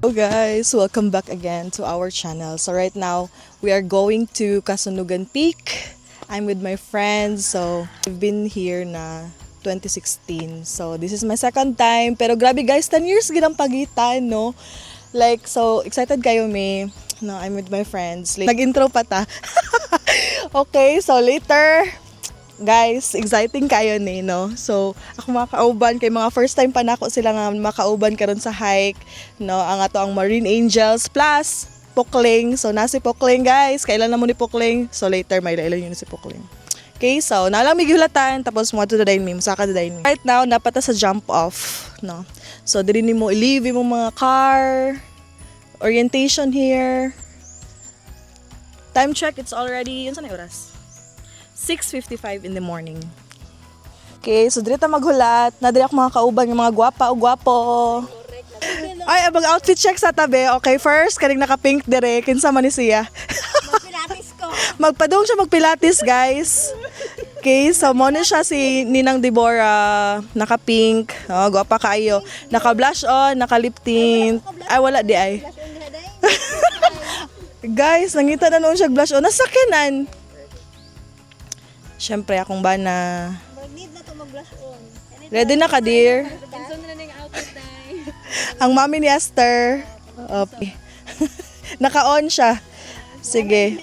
Hello guys, welcome back again to our channel. So right now, we are going to Kasunugan Peak. I'm with my friends, so we've been here na 2016. So this is my second time, pero grabe guys, 10 years ginang pagitan, no? Like, so excited kayo me. No, I'm with my friends. Like, nag-intro pa ta. Okay, so later, guys, exciting kayo ni, no? So, ako makauban kay mga first time pa nako sila nga makauban karon sa hike, no? Ang ato ang Marine Angels plus Pukling. So, nasi Pukling, guys. Kailan na mo ni Pukling? So, later may lailan yun si Pukling. Okay, so, nalang migulatan, tapos mo to the dine me, musaka the dine me. Right now, napata sa jump off, no? So, dili ni mo i-leave mo mga car, orientation here. Time check, it's already, yun saan na oras? 6:55 in the morning. Okay, so dito maghulat. Na diri ako mga kauban ng mga gwapa o gwapo. Ay, abang outfit check sa tabi. Okay, first, kaning naka-pink dire. Kinsa man ni siya? Magpilates ko. Magpadong siya magpilates, guys. Okay, so mo na siya si Ninang Deborah. Naka-pink. Oh, gwapa kayo. Naka-blush on, naka-lip tint. Ay, wala di ay. Guys, nangita na noon siya blush on. Nasakinan. Siyempre, akong bana. Mag-need na to mag-blush on. Ready na ka, dear? Cancel na yung outfit dahil. Ang mami ni Esther. Okay. Naka-on siya. Sige.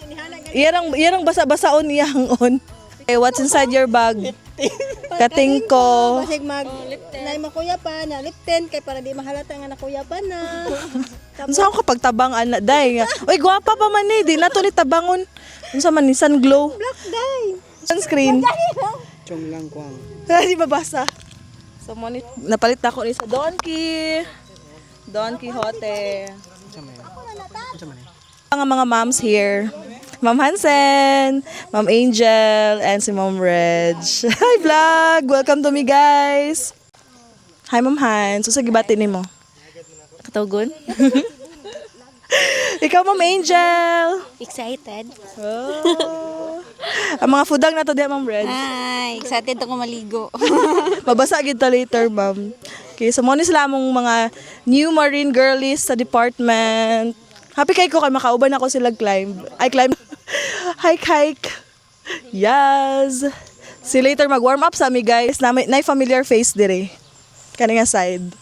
Iyan ang basa-basaon niyang on. Okay, what's inside your bag? Kating ko. Basig mag nay makuya pa na lip tint kay para di mahalata nga nakuya pa na. Saan ka pagtabang anak day? Uy, gwapa pa man eh. Di na to ni tabangon. Unsa man ni sun glow? Black dye. Sunscreen. Chong lang kwang. Di mabasa. So, napalit na ako ni sa Don Quixote. Ang mga moms here. Ma'am Hansen, Ma'am Angel, and si Ma'am Reg. Hi vlog! Welcome to me guys! Hi Ma'am Hans. So, sige bati ni mo. Katugon? Ikaw Ma'am Angel! Excited? Oh. Ang mga fudang na to diya Ma'am Reg. Ay, excited ako maligo. Mabasa gid ta later, ma'am. Okay, so mo ni sila among mga new marine girlies sa department. Happy kay ko kay makauban ako sila climb. I climb. Hike. Yes. Si later mag-warm up sa mi guys. Na familiar face dire. Kani nga side.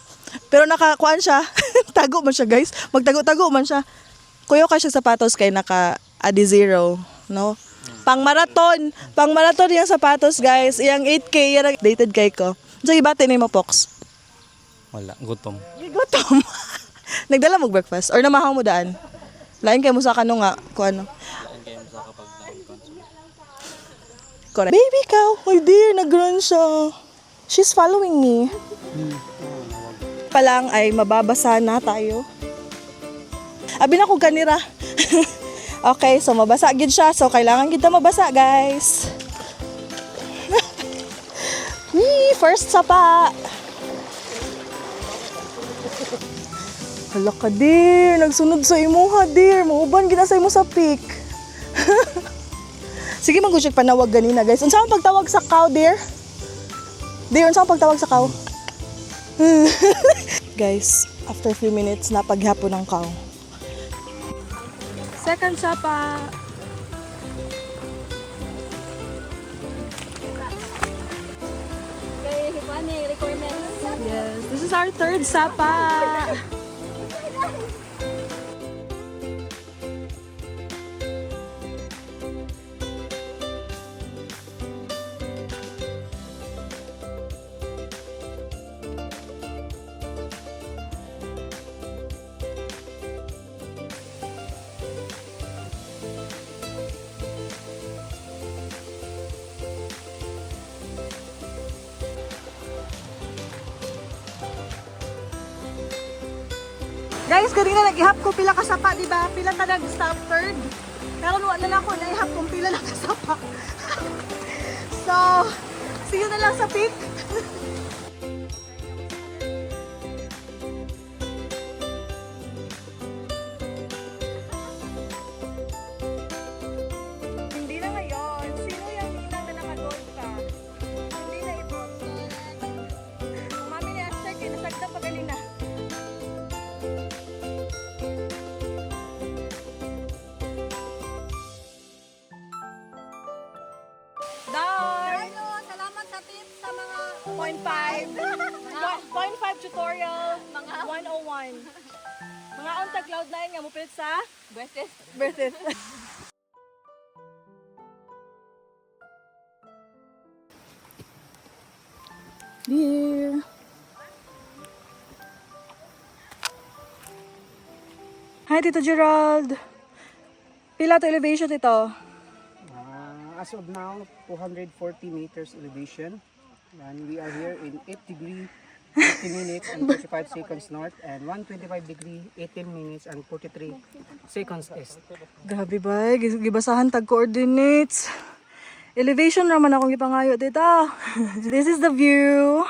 Pero nakakuan siya. Tago man siya guys. Magtago-tago man siya. Kuyo ka siya sapatos kay naka Adizero, no? Pang marathon yung sapatos guys. Iyang 8K yung dated kay ko. So ibate ni mo Pox. Wala, gutom. Gutom. Nagdala mo breakfast or namahaw mo daan? Lain kay mo sa kano nga kung ano. Correct. Baby cow, oh dear, nag-run siya. She's following me. Palang ay mababasa na tayo. Abi na ko ganira. Okay, so mabasa gid siya. So kailangan gid ta mabasa, guys. First sapa. Hala ka, dear. Nagsunod sa imuha, dear. Mauban gid na sa imo sa peak. Sige, mag-check panawag ganina, guys. Unsa ang pagtawag sa cow, dear? Dear, unsa ang pagtawag sa cow? Guys, after a few minutes, napaghapon ng cow. Second sapa. Yes, this is our third sapa. Guys, kanina nag-ihap ko pila ka sapa, di ba? Pila ta nag-stop third. Pero wala na ako na-ihap kung pila na kasapa. So, see you na lang sa peak. Hindi na ngayon. Sino yung ninang na nakagold ka? Hindi na ito. Mami ni Esther, kinasagda pa galing na. 0.5 tutorial, mga 101. Mga unta Cloud9 nga mo pilit sa Berthes. Dear. Hi, Tito Gerald. Pila to elevation ito? As of now, 240 meters elevation. And we are here in 8 degree, 50 minutes and 45 seconds north and 125 degree, 18 minutes and 43 seconds east. Grabe ba? Gibasahan tag coordinates. Elevation naman akong ipangayo dito. This is the view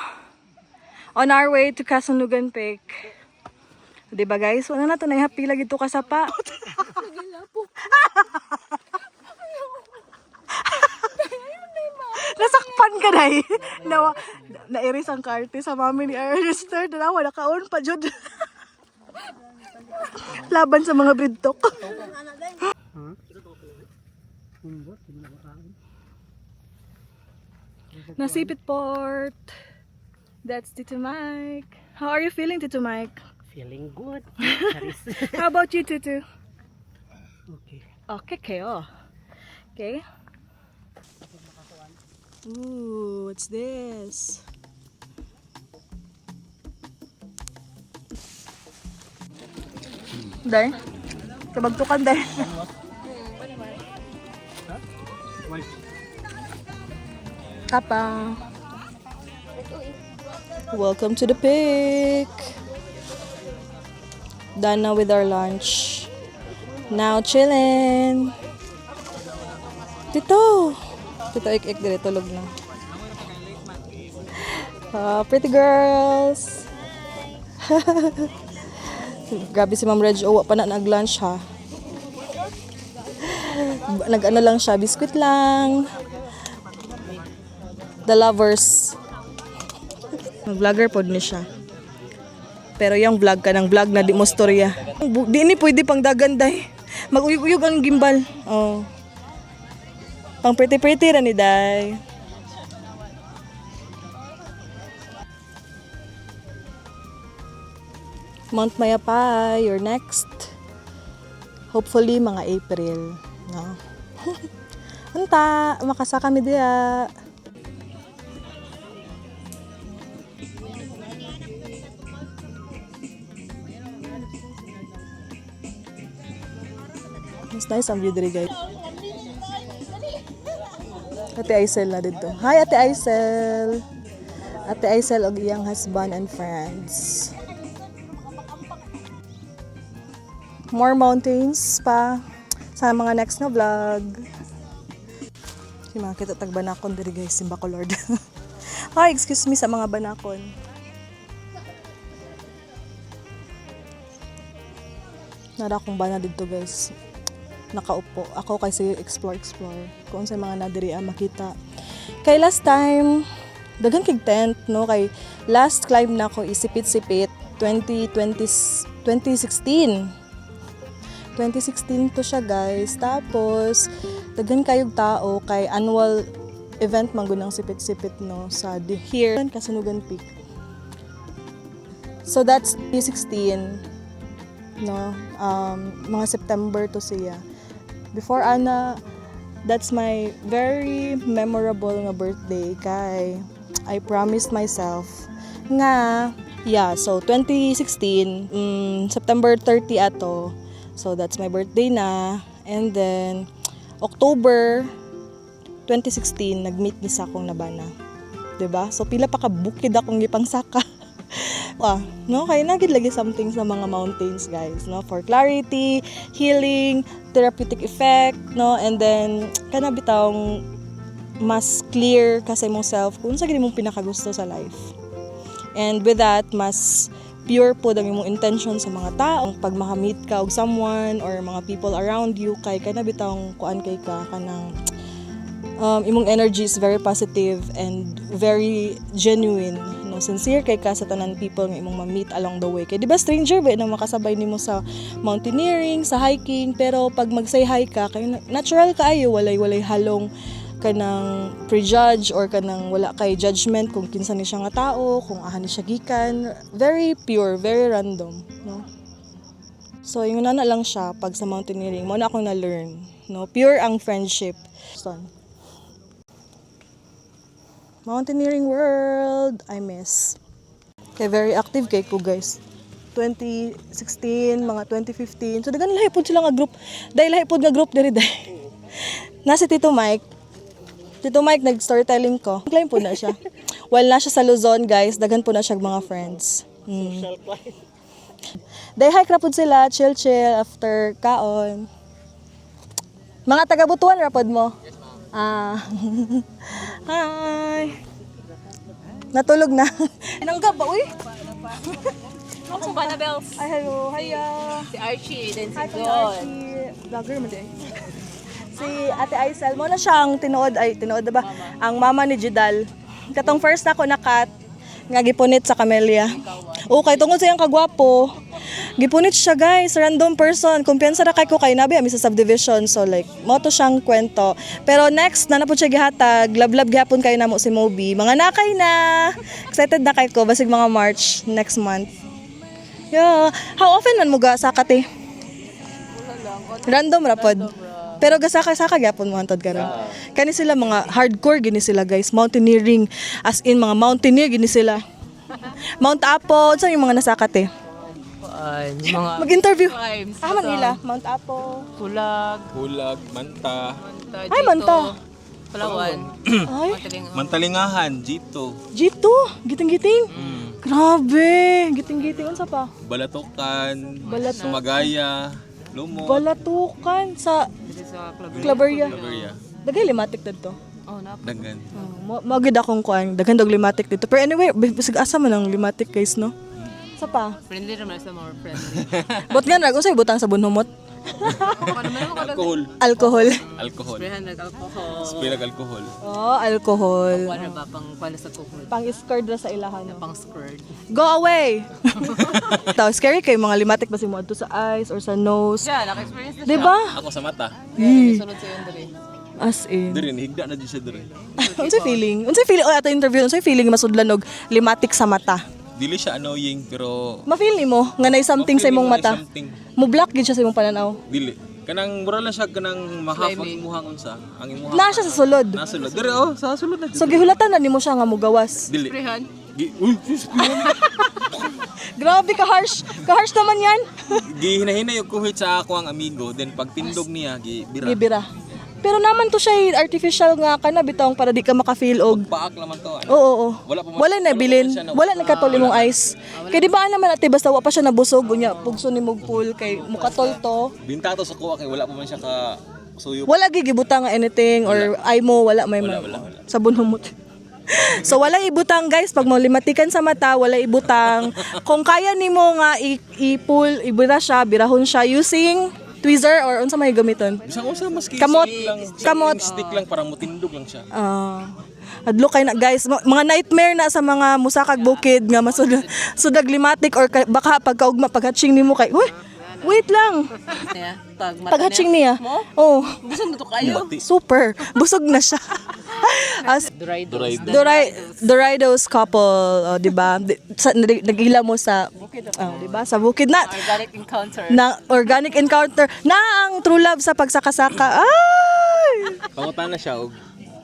on our way to Kasanugan Peak. Diba guys? Wala na ito na happy lagi ito kasapa. Nasakpan ka na eh. Nairis ang karte sa mami ni Arlister. Dalawa, nakaon pa jud. Laban sa mga breadtalk. Nasipit Port. That's Tito Mike. How are you feeling, Tito Mike? Feeling good. How about you, Tutu? Okay. Okay, kayo. Okay. Ooh, what's this? Day? Kabagtukan, day. Kapa. Welcome to the peak. Done now with our lunch. Now chillin'. Tito ik dire tulog na. Pretty girls. Grabe si Ma'am Reg, wa pa na nag-lunch ha. Nag-ano lang siya, biskuit lang. The lovers. Nag-vlogger pod ni siya. Pero yung vlog ka ng vlog na di mo storya. Di ni pwede pang daganday. Mag-uyog-uyog ang gimbal. Oh. Pang pretty-pretty ra ni day. Mount Mayapay, you're next. Hopefully mga April, no. Unta, makasa kami diya. Mas nice ang view diri guys. Ate Aisel na dito. Hi Ate Aisel. Ate Aisel og iyang husband and friends. More mountains pa sa mga next na vlog. Si mga kita tag banakon diri guys, simba ko Lord. Hi, excuse me sa mga banakon. Nara akong bana dito guys. Nakaupo. Ako kasi explore. Kung sa mga nadiri makita. Kay last time, daghang kig tent, no? Kay last climb na ako isipit-sipit 2016 to siya guys. Tapos, daghan kayog tao kay annual event man gunang sipit-sipit no sa here Kasanugan Peak. So that's 2016 no mga September to siya. Before ana, that's my very memorable nga birthday kay I promised myself nga so 2016 September 30 ato. So that's my birthday na. And then October 2016 nag-meet ni sa akong nabana. 'Di ba? So pila pa ka bukid akong gipangsaka. No, kaya nagid lagi something sa mga mountains guys, no, for clarity, healing, therapeutic effect, no, and then kana bitawng mas clear ka sa imong self kung sa gid imong pinakagusto sa life. And with that, mas pure po ang imong intention sa mga tao pag makamit ka og someone or mga people around you kay kana bitawng kuan kay ka kanang imong energy is very positive and very genuine, no, sincere kay ka sa tanan people nga imong ma-meet along the way. Kay di ba stranger ba na makasabay nimo sa mountaineering, sa hiking, pero pag mag-say hi ka kay natural kaayo, walay halong kanang prejudge or kanang wala kay judgment kung kinsa ni siya nga tao, kung ahan ni siya gikan. Very pure, very random, no? So, yung nana lang siya pag sa mountaineering, mo na akong na-learn, no? Pure ang friendship. Son. Mountaineering world, I miss. Kaya very active kay ko, guys. 2016, mga 2015. So, dagan lahi po sila nga group. Dahil lahi po nga group diri dahil. Nasa Tito Mike. Tito Mike, nag-storytelling ko. Claim po na siya. While na siya sa Luzon, guys, dagan po na siya mga friends. Social climb. Dahil hike rapod sila, chill-chill, after kaon. Mga taga-Butuan rapod mo? Yes, ma'am. Hi! Natulog na. Inanggap ba, uy? Akong Banabels. Ay, hello. Hiya. Si Archie, then si Hi, Kuya John. Archie. Vlogger mo din. Si Ate Aisel, mo na siyang tinuod ba? Ang mama ni Jidal. Katong first ako na cat, nga gipunit sa Camellia. Okay, tungkol sa iyang kagwapo. Gipunit siya, guys, random person. Kumpiyansa na kay ko kay nabi ami sa subdivision. So like, mo to siyang kwento. Pero next, na po siya gihatag. Love gihapon kayo namo si Moby. Mga nakay na. Excited na kay ko basig mga March next month. Yeah. How often man mo ga sakat eh? Random rapod. Pero gasaka-saka gyapon mo hantod karon. Kani sila mga hardcore gini sila, guys. Mountaineering, as in mga mountaineer gini sila. Mount Apo, saan yung mga nasakat eh? Mga Mag-interview. climbs. Manila, Mount Apo. Kulag. Bulag, Manta, Ay, Manta. Palawan. Ay, Mantalingahan, Jito, G2, giting-giting. Grabe, giting-giting unsa pa? Balatokan, Balatok. Sumagaya, Lumot, Balatukan sa Dito sa Club. Claveria. Claveria, Dagay limatic dito. Oh, Dagan. Magid akong kuan, daghan dog limatic dito. Pero anyway, bisig asa man ang limatic, guys, no? Sa pa. Friendly naman sa more friendly. Bot nga nag usay butang sa bunhumot. Ano naman ka Alcohol, Alcohol. alcohol, Sprehan nag-alcohol. spray ng alcohol. Oh, alcohol. Wala ba pang sa kuhol? Pang-scored na sa ilahan. No? Pang squirt. Go away! Taw, scary kay mga limatic ba si mo adto sa eyes or sa nose. Siya, naka-experience na siya. Di ba? Ako sa mata. Sunod sa yun dali. As in. Dirin, higda na di siya dirin. Unsay feeling? Unsay feeling ato interview? Unsay feeling masudlan og limatic sa mata? Dili siya annoying, pero... Ma-feel nimo nga nay something sa imong mata. Something. Mo black gid siya sa imong pananaw. Dili. Kanang, mura lang siya kanang mahafag imuhang unsa. Ang imuhang. Na siya sa sulod. Nasulod. Diri, oh, sa sulod na. So gihulatan na nimo siya nga mogawas. Dili. Sprehan. Uy, sus, Grabe ka harsh. Ka harsh naman yan. gihinahinay yung kuhit sa ako ang amigo, then pag tindog niya, gibira. Gibira. Pero naman to siya artificial nga kana bitong para di ka maka-feel og Paak naman to. Ano? Oo, oo. Wala pa man- Wala na bilin. siya na- Wala na katol imong ice. Kay di ba naman ate basta wa pa siya nabusog unya pugso ni mog pool kay mukatol to. Binta to sa kuha kay wala pa man siya ka suyo. Wala gigibutang nga anything or ay mo wala may Wala. sabon humot. So wala ibutang, guys pag mo limatikan sa mata, wala ibutang. Kung kaya nimo nga i-pull, ibura siya, birahon siya using tweezer or unsa may gamiton. Bisang usa maski Kamot. stick lang, Kamot. stick lang para mutindog lang siya. Adlo kay na guys, mga nightmare na sa mga musakag bukid nga sudag limatic or baka pagkaugma paghatching nimo kay, uy, wait lang. Niya. Pag mata Paghatching niya. Mo? Oh, Gusto na to kayo. super. Busog na siya. As Doritos couple, oh, 'di ba? Nagila mo sa oh, 'di ba? Sa bukid na Organic encounter. na organic encounter na ang true love sa pagsakasaka. Ay! Pangutan na siya og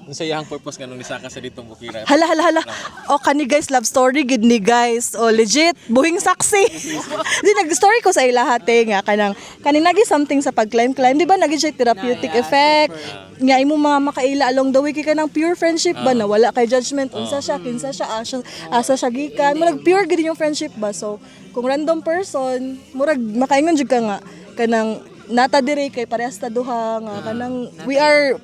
unsa iyang purpose kanang nisaka sa ditong bukira. Hala. O kani guys, love story gid ni guys. O legit, buhing saksi. Di nag-story ko sa ilahate nga kanang kaning nagi something sa pag-climb. Di ba nagi siya therapeutic effect? Nga imo mga makaila along the way kay kanang pure friendship ba na wala kay judgment unsa siya, kinsa siya, asa siya gikan. Murag pure gid yung friendship ba. So, kung random person, murag makaingon jud ka nga kanang nata dire kay parehas ta duha nga kanang we are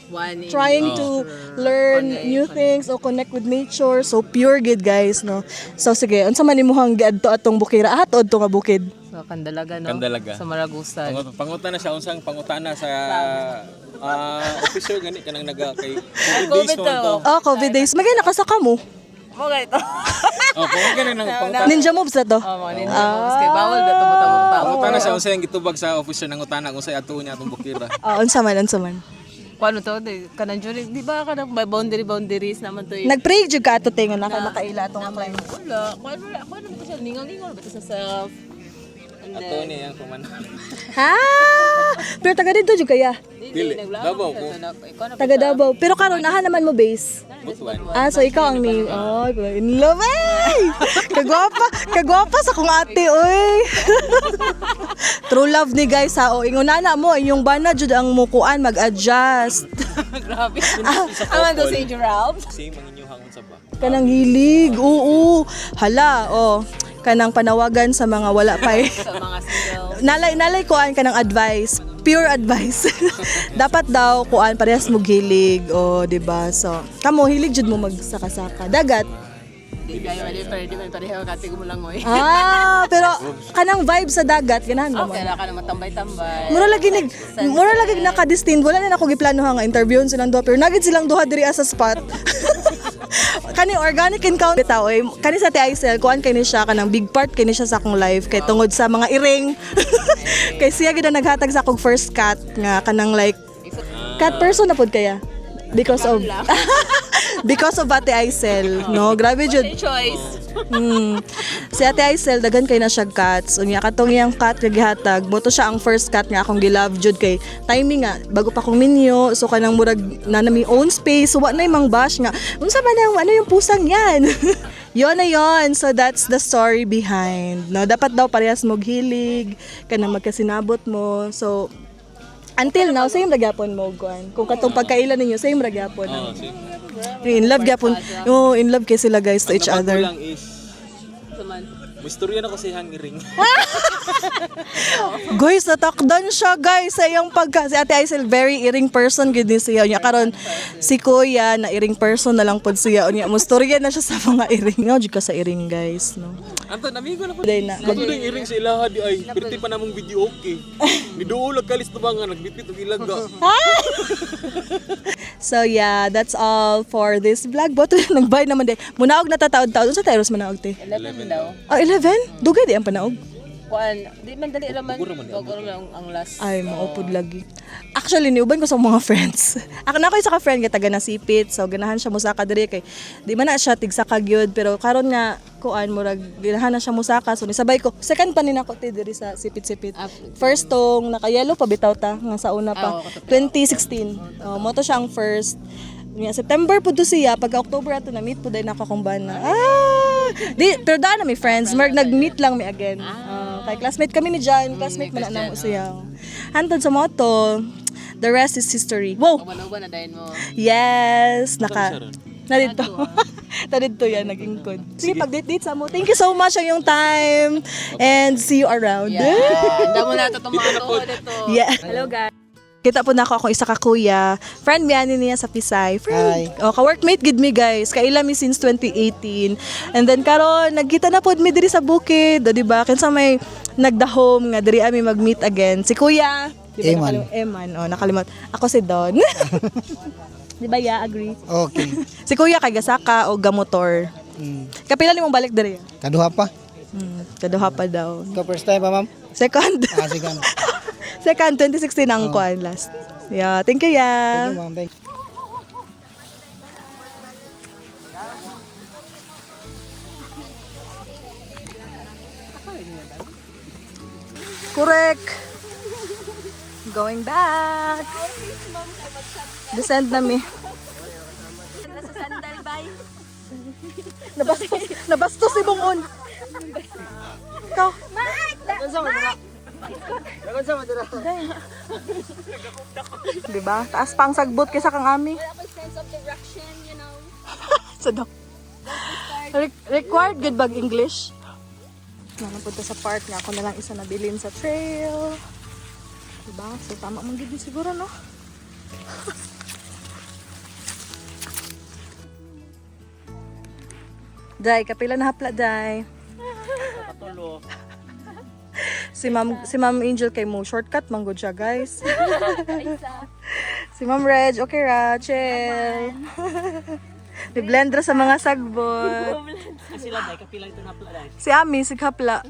One in trying to learn new things or connect with nature. So pure gid guys, no. So sige, unsa man imong giadto atong bukira? Atod to nga bukid. So, Kandalaga, no? Kandalaga. Sa Maragusan. Pangutan na siya unsang pangutana sa officer gani kanang naga kay COVID days mo to. to. Oh, COVID days. Magay nakasaka mo. Mo ganito. Oh, kung gani nang pangutana. Ninja moves na to. Oh, mga ninja moves kay bawal ba tumutang tao. Pangutana siya unsay ang gitubag sa officer nang utana kung say adto niya atong bukira. Unsa man. Kung ano to, kanang during, di ba kanang may boundaries naman to. Nag-pray jud ka ato tingon nakaila tong Naman, wala. Kung ano ba to siya, ningaw-ningaw ba to sa self? And Ato ni ang kumano. Ha? Pero taga dito jud kaya. Dili, Davao ko. Taga Davao. Pero karon naha naman mo base. Butuan. Ah, so ikaw ang ni oh, in love eh. Kagwapa sa kong ate oy. True love ni guys ha. O ingunana mo inyong bana jud ang mukuan mag-adjust. Grabe. Aman to si Gerald. Same ang inyong hangon sa ba. Kanang hilig. Oo. Hala, oh. Kanang panawagan sa mga wala pa eh. Sa mga single. Nalay kuan kanang advice. Pure advice. Dapat daw kuan parehas mo hilig o di ba? So, kamo hilig jud mo magsaka-saka. Dagat. Di kayo, di man pareho kati ko mo lang oy. Ah, pero kanang vibe sa dagat ganahan mo. Okay, na ka naman tambay-tambay. Mura lagi naka-distinct. Wala na ako giplano nga interviewon silang duha pero nagit silang duha diri sa spot. Kani organic encounter bitaw eh. Kani sa T-Isel kuan kay ni siya kanang big part kay ni siya sa akong life kay tungod sa mga iring. Kay siya gid ang naghatag sa akong first cat nga kanang like cat person na pud kaya because of because of Ate Aisel, no? Grabe jud. Choice. Si Ate Aisel daghan kay na siya cats. Unya katong iyang cat nga gihatag, mo to siya ang first cat nga akong gilove jud kay timing nga bago pa kong minyo, so kanang murag na nami own space, so wa na imang bash nga. Unsa ba nang ano yung pusang yan? Yon na yon. So that's the story behind. No, dapat daw parehas mo hilig kanang magkasinabot mo. So until now, same ragyapon mo kuan. Kung katong pagkailan ninyo, same ragyapon. Oh, same. In love gyapon. Oh, in love kay sila guys to each Ang other. lang is, Saman. may istorya na ko sa ihang iring. Guys, natakdan siya guys sa iyang pagka. Si Ate Aisel, very iring person gid ni siya. Unya karon si Kuya na iring person na lang pod siya. Unya mustorya na siya sa mga iring. Nga jud ka sa iring guys, no. Anton, amigo na po. Day na. Ato na yung iring sa ilaha di ay. Perti pa namong video okay. Niduulag kalis to ba nga, nagbitbit og ilaga. So yeah, that's all for this vlog. Boto nagbay naman day. Munaog na tataod-taod. Unsa tayo manaog te? 11 daw. Oh, 11? Dugay di ang panaog. Kuan, di man dali raman. Gagawin lang ang last. Ay, maupod lagi. Actually, niuban ko sa mga friends. Ako na ko isa ka friend kay taga Nasipit. So ganahan siya musaka diri kay di man na siya tigsaka gyud pero karon nga kuan murag ganahan na siya musaka. So nisabay ko. Second pa ni nako ti diri sa Sipit-Sipit. First tong naka-yellow pa bitaw ta nga sa una pa. 2016. Oh, mo to siya ang first. Nga September pud to siya pagka October ato na meet pud ay nako kong bana. Di pero daan na mi friends. Marg nag-meet lang mi again. Kay classmate kami ni John, classmate man na mo siya. Hantod sa moto. The rest is history. Wow. Uban na dayon mo. Yes, Nadito. Nadito yan, naging good. Sige, pag-date sa mo. Thank you so much ang yung time. And see you around. Yeah. Damo na to tomato dito. Yeah. Hello guys. Kita po na ako akong isa ka kuya. Friend miyani niya sa Pisay. Friend. Oh, ka-workmate gid mi guys. Kaila mi since 2018. And then karon nagkita na pod mi diri sa bukid, di ba? Kinsa may nagdahom nga diri ami mag-meet again. Si Kuya, di ba? Eman. Oh, nakalimot. Ako si Don. Di ba ya, agree? Okay. Si Kuya kay gasaka o gamotor. Kapila nimong balik diri? Kaduha pa. Kaduha pa daw. Ikaw first time pa, ma'am? Second. Second. Second, 2016 ang kuan last. Yeah, thank you, ya. Thank you, ma'am. Thank you. Correct. Going back. Descend na mi. Nabastos si Bong-on. Ikaw. Diba? Taas pa ang sagbot kaysa kang ami. So, required good bag English. Napunta sa park nga ako na lang isa nabilin sa trail. Diba? So tama mong gid siguro, no? Day, kapila na hapla, Day. Si Ma'am Angel kay mo shortcut man gud siya, guys. Si Ma'am Reg, okay ra, chill. Di blender sa mga sagbot. Si Ami, sighapla.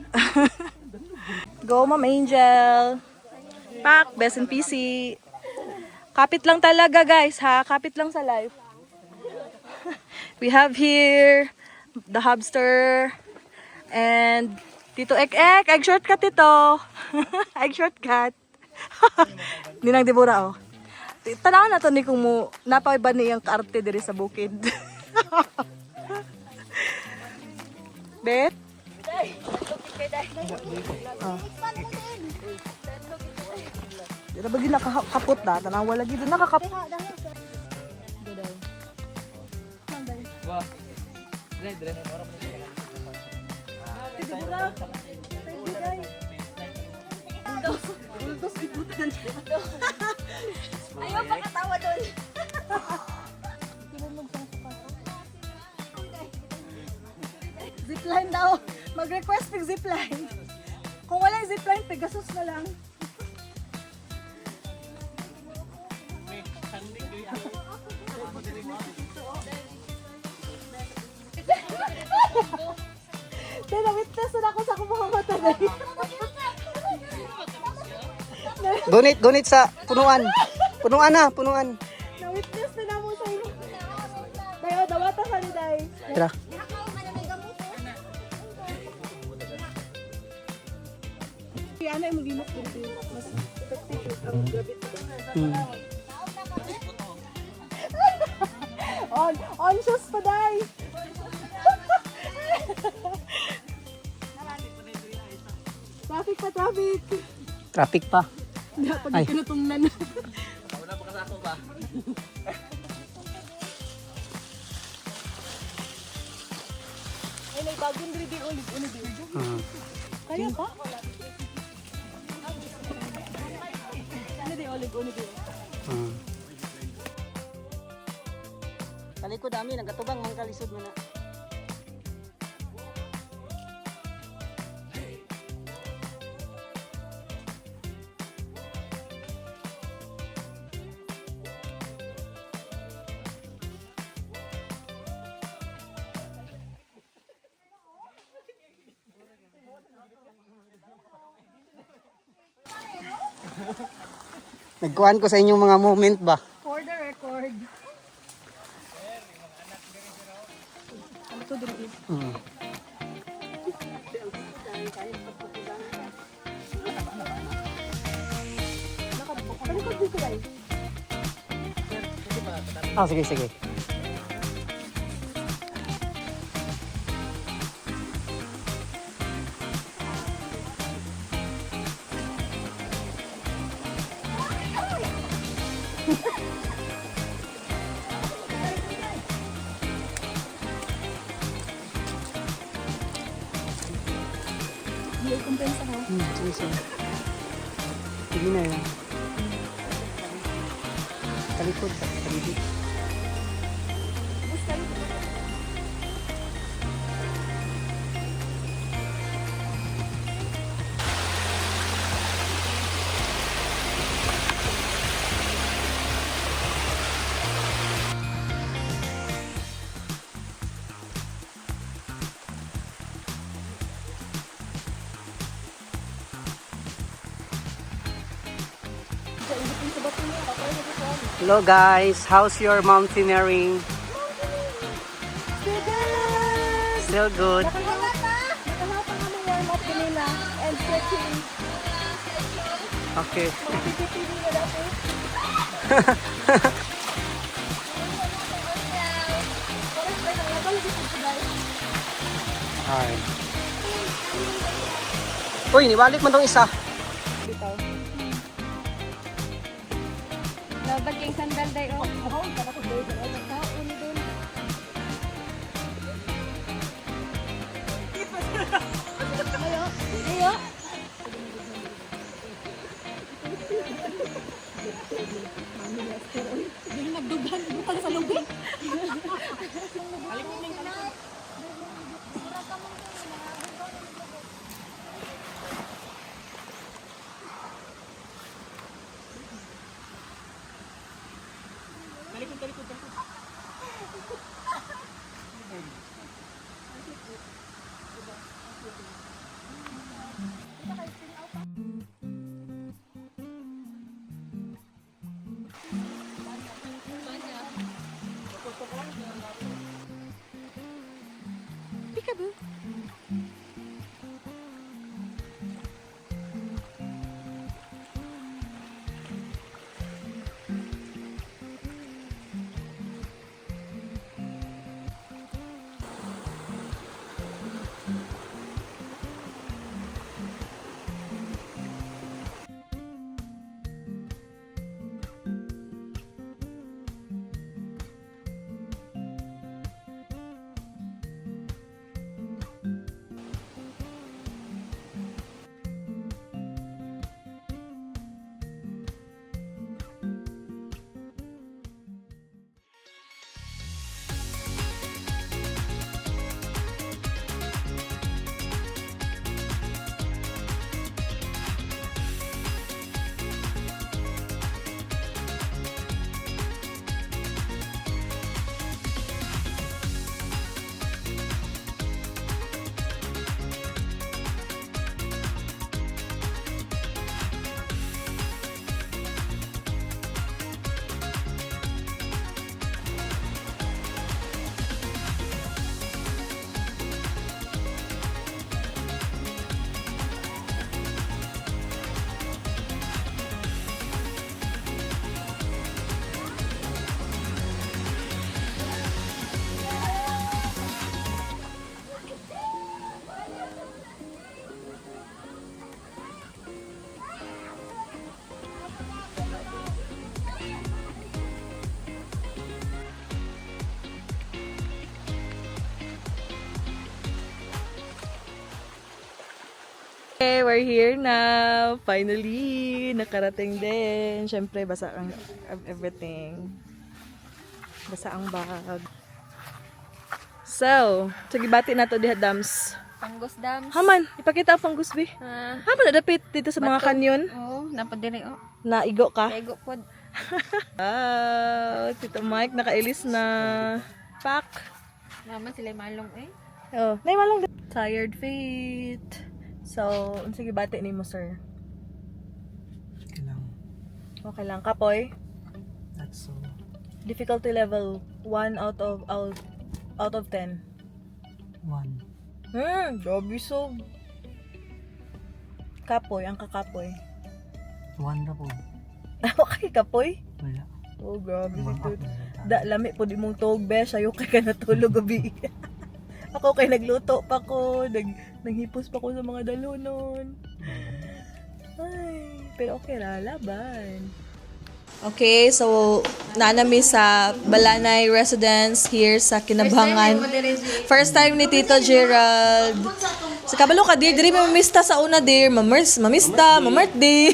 Go, Ma'am Angel. Pak, best in PC. Kapit lang talaga guys ha, kapit lang sa life. We have here the Hubster and Tito Ek, egg shortcut ito. Egg shortcut. Ninang Dibura oh. Tanaw na to ni kung mo napay ba niyang kaarte diri sa bukid. Bet? Oh. Dira bagi nakakapot na, tanawa lagi doon nakakapot. Ayaw pa katawa doon. Zipline daw. Mag-request ng zipline. Kung wala yung zipline, Pegasus na lang. Dahil witness na ako sa akong mga mata na Gunit sa punuan. Punuan na, punuan. Na-witness na na mo sa inyo. Dahil dawata sa ni Day. Tira. Kaya ano yung mag-imok dito. Mas effective ang gabit. On shoes pa, Day. Traffic pa, traffic. Traffic pa. Pag kinutungnan. Ay, may bagong ready olive. Kaya pa? Ano di olive. Kalikod dami, nagatubang mga kalisod mo na. Nagkuhan ko sa inyong mga moment ba? For the record. Ano to dito? Kalikod dito, Day. Sige. Hindi kumpensa ha. Sige. Sige na yan. Kalikod. Kalikod. Hello guys, how's your mountaineering? Still good. Nakalata nga mo warm up kanina and stretching. Okay. Pipipili na dati. Ay. Uy, nibalik mo tong isa. Labag yung sandal day oh. Oo, para ko day. Kaon din. Ayo. Yung nagdugan butang sa lubig. boo. Okay, we're here now. Finally, nakarating din. Siyempre, basa ang everything. Basa ang bag. So, sagibati na to diha dams. Panggos dams. Haman, ipakita ang panggusbi. Haman, nadapit dito sa mga kanyon. Oo, napadiri oh. Naigo ka. Kaigo pod. Wow, Tito Mike, nakailis na. Pak. Naman sila malong eh. Oh, naimalong din. Tired feet. So, sige bati ni mo, sir. Kailang. Okay lang. Kapoy. That's so. Difficulty level 1 out of 10. 1. Grabe so. Kapoy, ang kakapoy. 1 na po. Okay, kapoy? Wala. Oh, grabe dito. Up. Lami po di mong tog, besh. Ayaw kay ka natulog gabi. Ako kay nagluto pa ko. Naghipos pa ko sa mga dalunon. Ay, pero okay na, laban. Okay, so nanami sa Balanay Residence here sa Kinabhangan. First time ni Tito Gerald. Sa kabalo ka, diri may mamista sa una, dear. Mamista, mamartdi.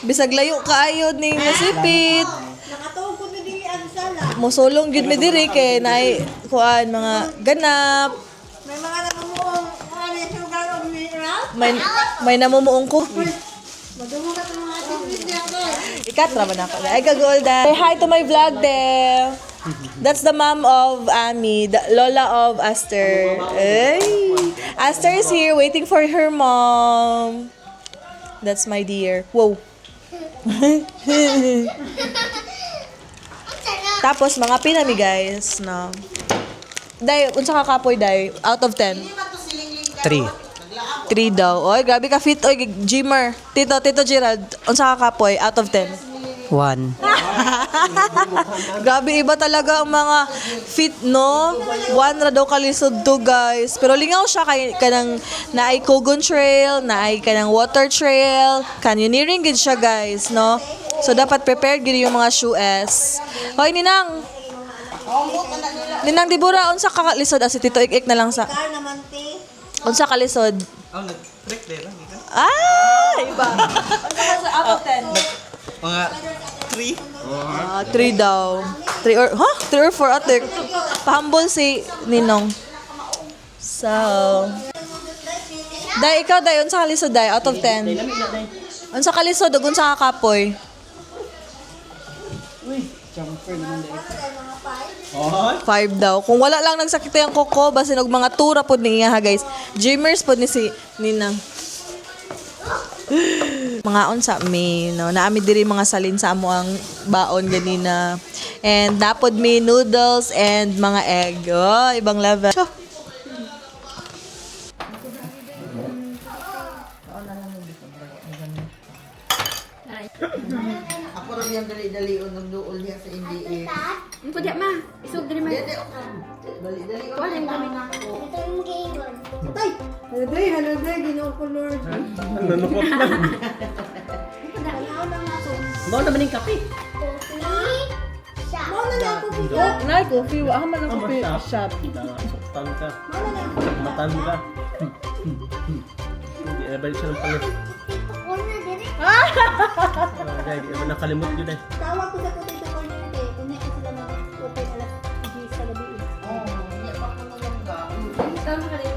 Bisag layo kaayod ni masipit. Nakatawag ko na din ang sala. Musulong gyud mi diri kay naay kuan mga ganap. May mga namumuong ano yung sugar of mineral. May namumuong ko. Madungo ka sa mga activities niya ko. Ikatra man ako. Ay kagolda. Say hi to my vlog there. That's the mom of Ami, the Lola of Aster. Ay. Aster is here waiting for her mom. That's my dear. Whoa. Tapos mga pinami guys na Day, unsa ka kapoy day? Out of 10. 3. 3 daw. Oy, grabe ka fit oy, gymmer. Tito Gerald, unsa ka kapoy? Out of 10. 1. Grabe, iba talaga ang mga fit, no? 1 ra daw kalisod to, guys. Pero lingaw siya kay kanang naay Kogon Trail, naay kanang water trail, canyoneering gid siya, guys, no? So dapat prepared gid yung mga shoes. Hoy, Ninang. Ninang Dibura, unsa ka kalisod asi Tito Ik na lang sa. Car naman, te. Unsa kalisod? Oh, nag-trick din lang. Ah, iba. Unsa ka sa out of 10? Mga 3. 3 daw. 3 or, 3 or 4 ate. Pahambol si Ninong. So, Day, ikaw, Day, unsa kalisod, Day, out of 10? Unsa kalisod, ug unsa ka kapoy? Jumper naman dahil. 5 daw. Kung wala lang nagsakit yung koko, basin og mga tura pod niya ha, guys. Gymmers pod ni si Ninang. Mga on sa me, no? Naami diri mga salin sa amo ang baon ganina. And napod me noodles and mga egg. Oh, ibang level. Ako rin yung dali-dali o nagduol niya sa NDA. Ito di ma. Isog diri ma. Dali-dali o. Wala yung kami na ako. Tay! Haladay, ginoo ko Lord. Nanukot na. Bawa naman yung kape. Mo na lang ako pito. Nay, coffee. Ako man ang coffee shop. Matan ka. Mo na lang ako. Matan ka. Hindi, balik siya ng palit. Guys, di ba nakalimot yun eh. Tawag ko sa potato corner nito eh. Kunya ko sila ng potato alas 10 sa gabi. Oo, hindi pa ako nalangga. Tama ka rin.